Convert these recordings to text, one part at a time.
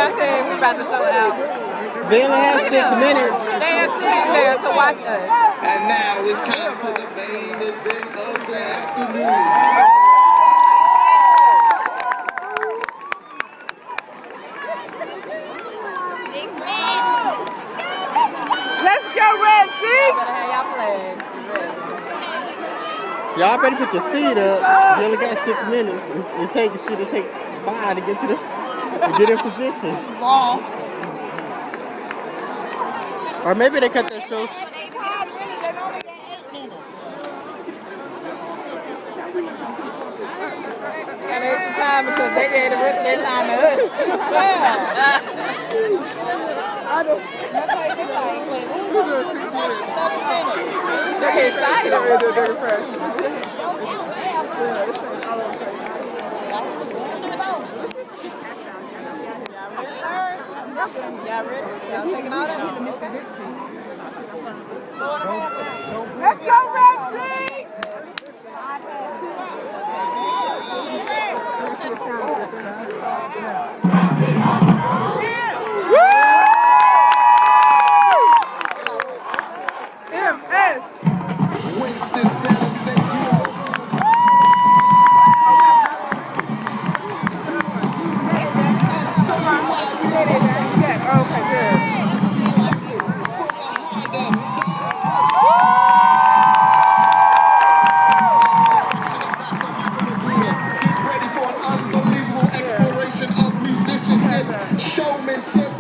I said we about to show out. They only have 6 minutes. They are sitting there to watch us. And now it's time for the main event of the afternoon. Let's go, Wssu! Y'all better put your speed up. You only got 6 minutes. It should take 5 to get to get in position. Or maybe they cut their shows. And extra time because they gave the rest of their time to us. They're excited. Y'all ready? Y'all taking all that? Let's go, Wssu! MS! Winston says that Okay, good. showmanship,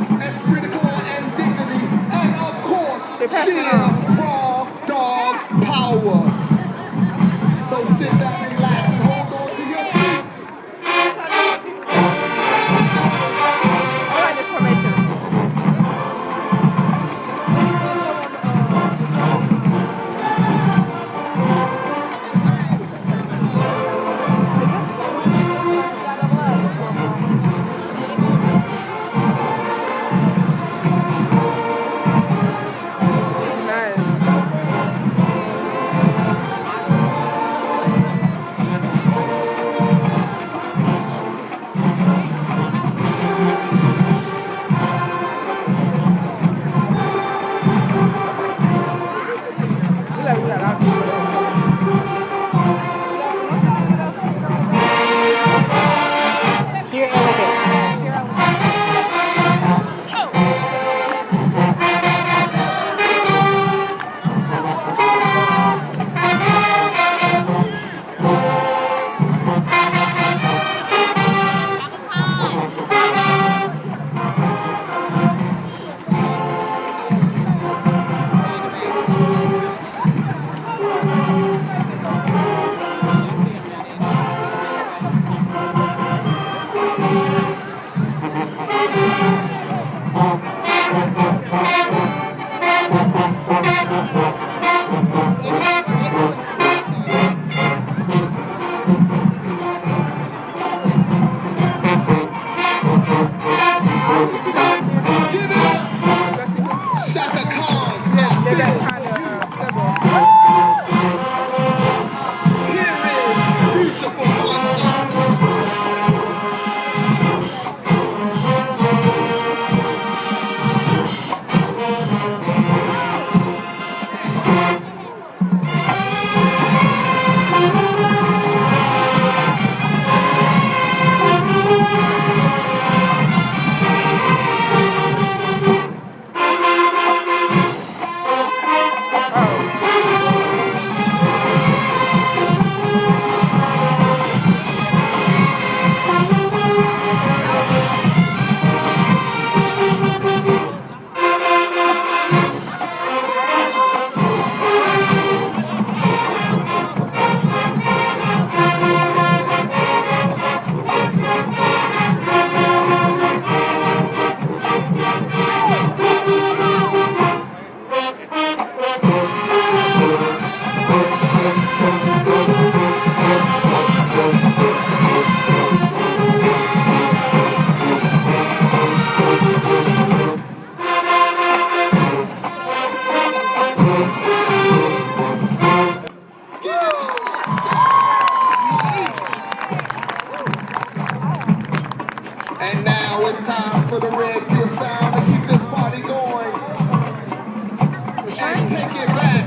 critical and dignity, and of course, sheer raw dog power. So sit back and relax and hold on to your seat. I like this formation. for the Red Seal sound to keep this party going. And take it back.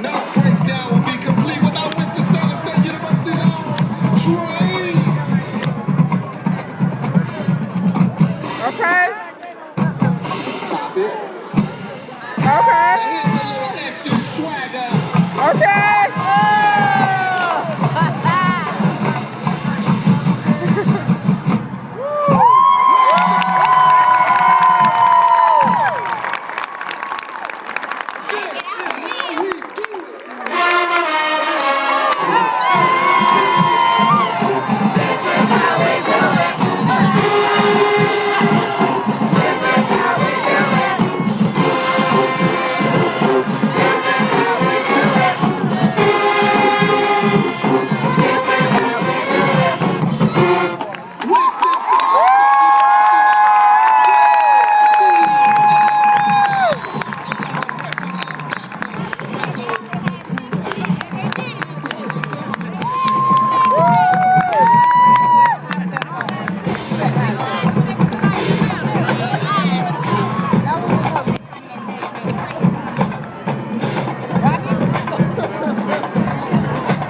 No breakdown will be complete without Wssu State University on train. Okay. Stop it. Okay. Here's a little Wssu swagger. Okay.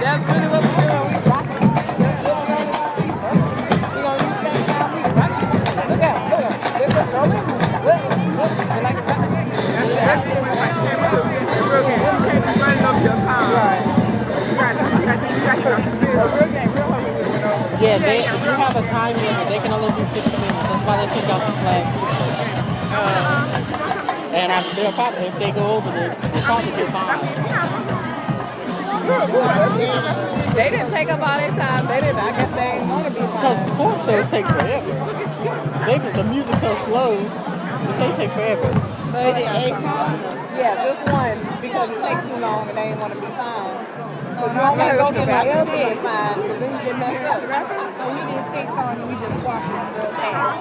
That's really what we're doing. We rocking. That's what we're gonna do. We're gonna use that time. We rocking. Look out, look out. Let's go. Look. You like it? That's it. Real game. You can't be running up your time. Right. You got real game. Real hungry. Yeah, you have a time limit. They can only do 6 minutes. That's why they took out the flag. And they'll probably, if they go over, they'll probably get fined. They didn't take up all their time. They didn't. I guess they ain't want to be Because fine. sport shows take forever. The music's so slow, they take forever. So they did 8 songs? Yeah, just one. Because it takes too long and they didn't want to be fined. So you don't want to go get my else to be fined because then you get messed up. So we did 6 songs and we just watched it real fast.